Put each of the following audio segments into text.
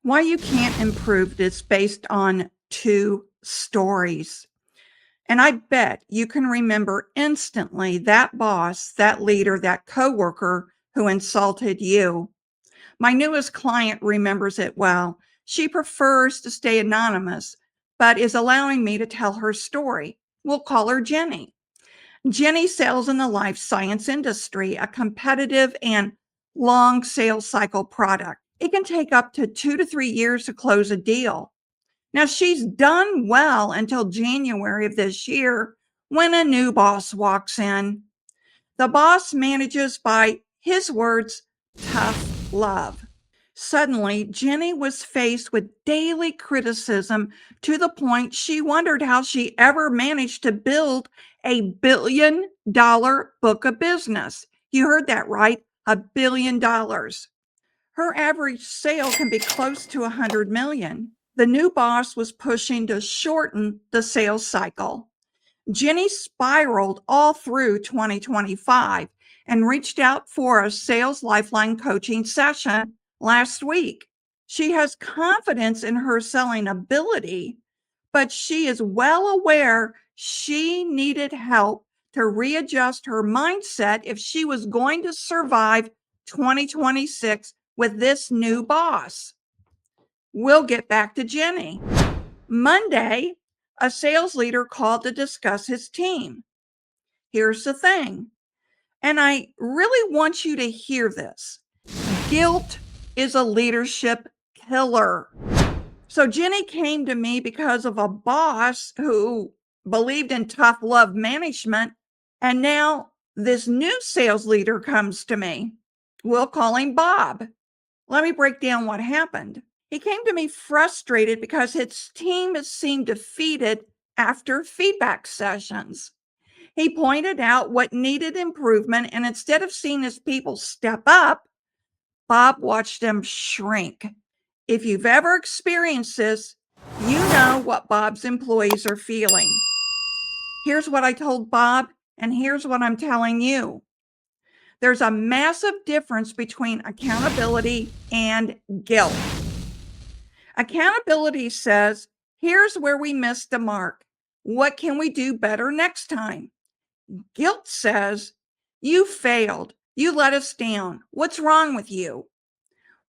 Why you can't improve is based on two stories. And I bet you can remember instantly that boss, that leader, that coworker who insulted you. My newest client remembers it well. She prefers to stay anonymous, but is allowing me to tell her story. We'll call her Jenny. Jenny sells in the life science industry, a competitive and long sales cycle product. It can take up to 2 to 3 years to close a deal. Now, she's done well until January of this year when a new boss walks in. The boss manages by his words, tough love. Suddenly, Jenny was faced with daily criticism to the point she wondered how she ever managed to build $1 billion book of business. You heard that right, $1 billion. Her average sale can be close to 100 million. The new boss was pushing to shorten the sales cycle. Jenny spiraled all through 2025 and reached out for a sales lifeline coaching session last week. She has confidence in her selling ability, but she is well aware she needed help to readjust her mindset if she was going to survive 2026 with this new boss. We'll get back to Jenny. Monday, a sales leader called to discuss his team. Here's the thing, and I really want you to hear this. Guilt is a leadership killer. So Jenny came to me because of a boss who believed in tough love management, and now this new sales leader comes to me. We'll call him Bob. Let me break down what happened. He came to me frustrated because his team seemed defeated after feedback sessions. He pointed out what needed improvement, and instead of seeing his people step up, Bob watched them shrink. If you've ever experienced this, you know what Bob's employees are feeling. Here's what I told Bob, and here's what I'm telling you. There's a massive difference between accountability and guilt. Accountability says, here's where we missed the mark. What can we do better next time? Guilt says, you failed. You let us down. What's wrong with you?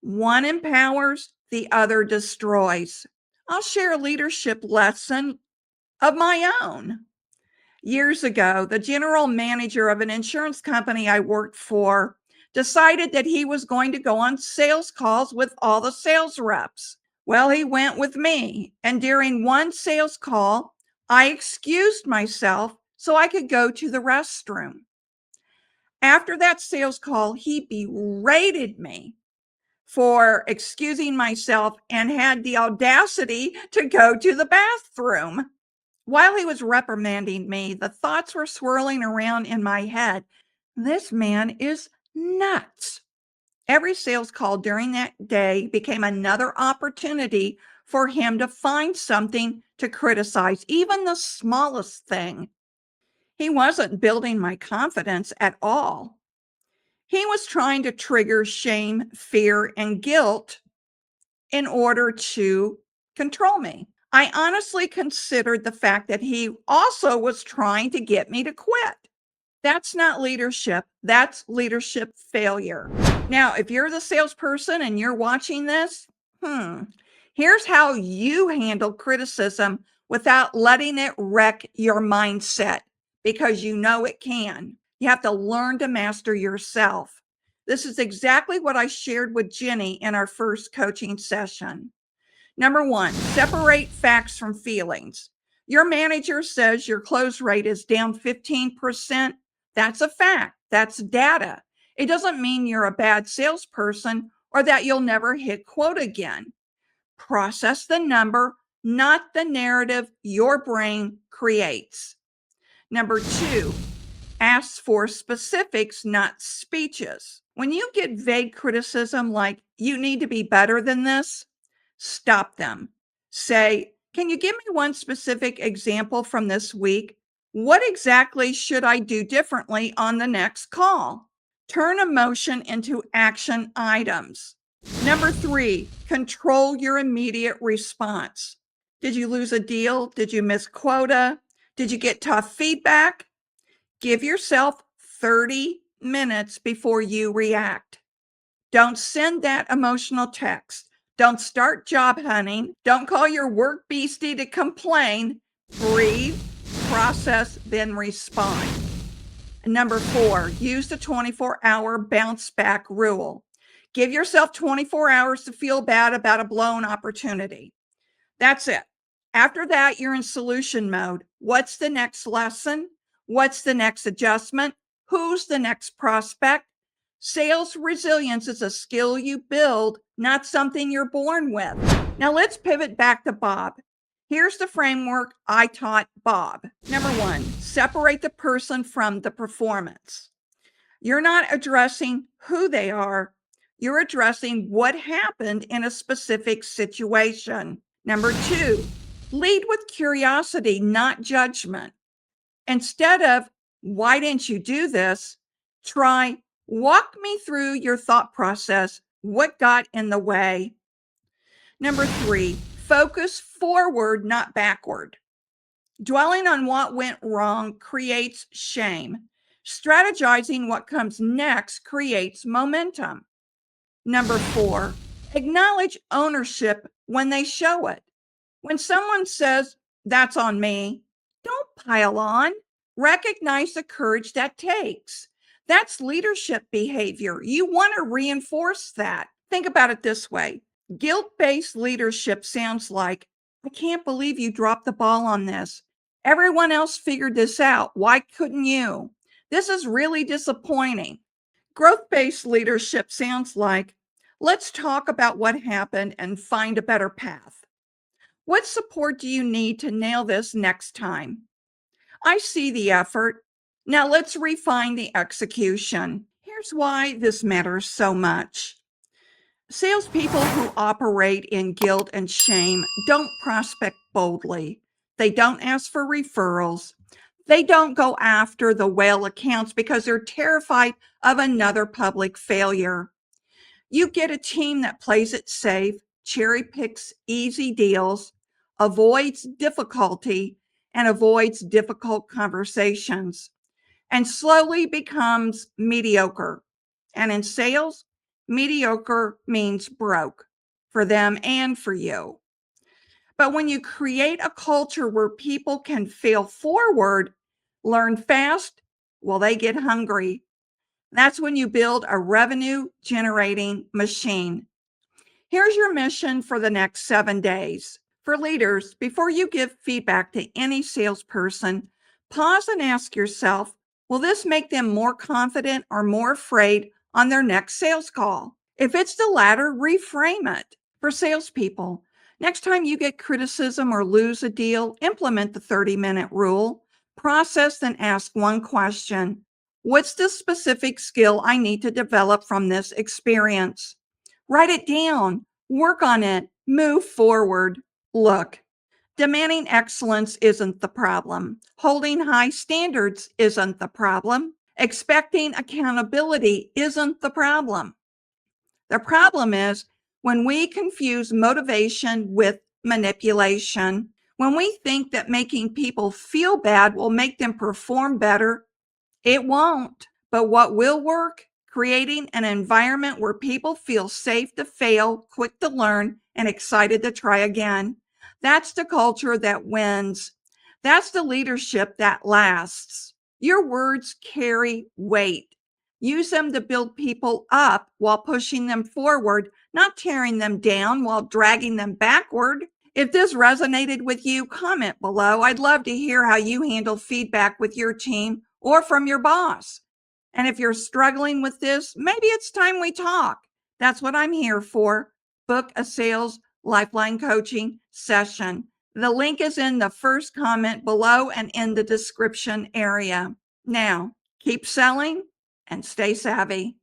One empowers, the other destroys. I'll share a leadership lesson of my own. Years ago, the general manager of an insurance company I worked for decided that he was going to go on sales calls with all the sales reps. Well, he went with me, and during one sales call, I excused myself so I could go to the restroom. After that sales call, he berated me for excusing myself and had the audacity to go to the bathroom. While he was reprimanding me, the thoughts were swirling around in my head. This man is nuts. Every sales call during that day became another opportunity for him to find something to criticize, even the smallest thing. He wasn't building my confidence at all. He was trying to trigger shame, fear, and guilt in order to control me. I honestly considered the fact that he also was trying to get me to quit. That's not leadership. That's leadership failure. Now, if you're the salesperson and you're watching this, here's how you handle criticism without letting it wreck your mindset, because you know it can. You have to learn to master yourself. This is exactly what I shared with Jenny in our first coaching session. Number one, separate facts from feelings. Your manager says your close rate is down 15%. That's a fact. That's data. It doesn't mean you're a bad salesperson or that you'll never hit quota again. Process the number, not the narrative your brain creates. Number two, ask for specifics, not speeches. When you get vague criticism like, you need to be better than this, stop them. Say, can you give me one specific example from this week? What exactly should I do differently on the next call? Turn emotion into action items. Number 3, control your immediate response. Did you lose a deal? Did you miss quota? Did you get tough feedback? Give yourself 30 minutes before you react. Don't send that emotional text. Don't start job hunting. Don't call your work beastie to complain. Breathe, process, then respond. Number 4, use the 24-hour bounce back rule. Give yourself 24 hours to feel bad about a blown opportunity. That's it. After that, you're in solution mode. What's the next lesson? What's the next adjustment? Who's the next prospect? Sales resilience is a skill you build, not something you're born with. Now let's pivot back to Bob. Here's the framework I taught Bob. Number 1, separate the person from the performance. You're not addressing who they are. You're addressing what happened in a specific situation. Number 2, lead with curiosity, not judgment. Instead of, why didn't you do this? Try, walk me through your thought process. What got in the way? Number 3, focus forward, not backward. Dwelling on what went wrong creates shame. Strategizing what comes next creates momentum. Number 4, acknowledge ownership when they show it. When someone says, that's on me, don't pile on. Recognize the courage that takes. That's leadership behavior. You want to reinforce that. Think about it this way. Guilt-based leadership sounds like, I can't believe you dropped the ball on this. Everyone else figured this out. Why couldn't you? This is really disappointing. Growth-based leadership sounds like, let's talk about what happened and find a better path. What support do you need to nail this next time? I see the effort. Now let's refine the execution. Here's why this matters so much. Salespeople who operate in guilt and shame don't prospect boldly. They don't ask for referrals. They don't go after the whale accounts because they're terrified of another public failure. You get a team that plays it safe, cherry picks easy deals, avoids difficulty, and avoids difficult conversations, and slowly becomes mediocre. And in sales, mediocre means broke for them and for you. But when you create a culture where people can fail forward, learn fast, well, they get hungry. That's when you build a revenue generating machine. Here's your mission for the next 7 days. For leaders, before you give feedback to any salesperson, pause and ask yourself, will this make them more confident or more afraid on their next sales call? If it's the latter, reframe it. For salespeople, next time you get criticism or lose a deal, implement the 30-minute rule. Process and ask one question. What's the specific skill I need to develop from this experience? Write it down, work on it, move forward. Look, demanding excellence isn't the problem. Holding high standards isn't the problem. Expecting accountability isn't the problem. The problem is when we confuse motivation with manipulation, when we think that making people feel bad will make them perform better, it won't. But what will work? Creating an environment where people feel safe to fail, quick to learn, and excited to try again. That's the culture that wins. That's the leadership that lasts. Your words carry weight. Use them to build people up while pushing them forward, not tearing them down while dragging them backward. If this resonated with you, comment below. I'd love to hear how you handle feedback with your team or from your boss. And if you're struggling with this, maybe it's time we talk. That's what I'm here for. Book a sales lifeline coaching session. The link is in the first comment below and in the description area. Now, keep selling and stay savvy.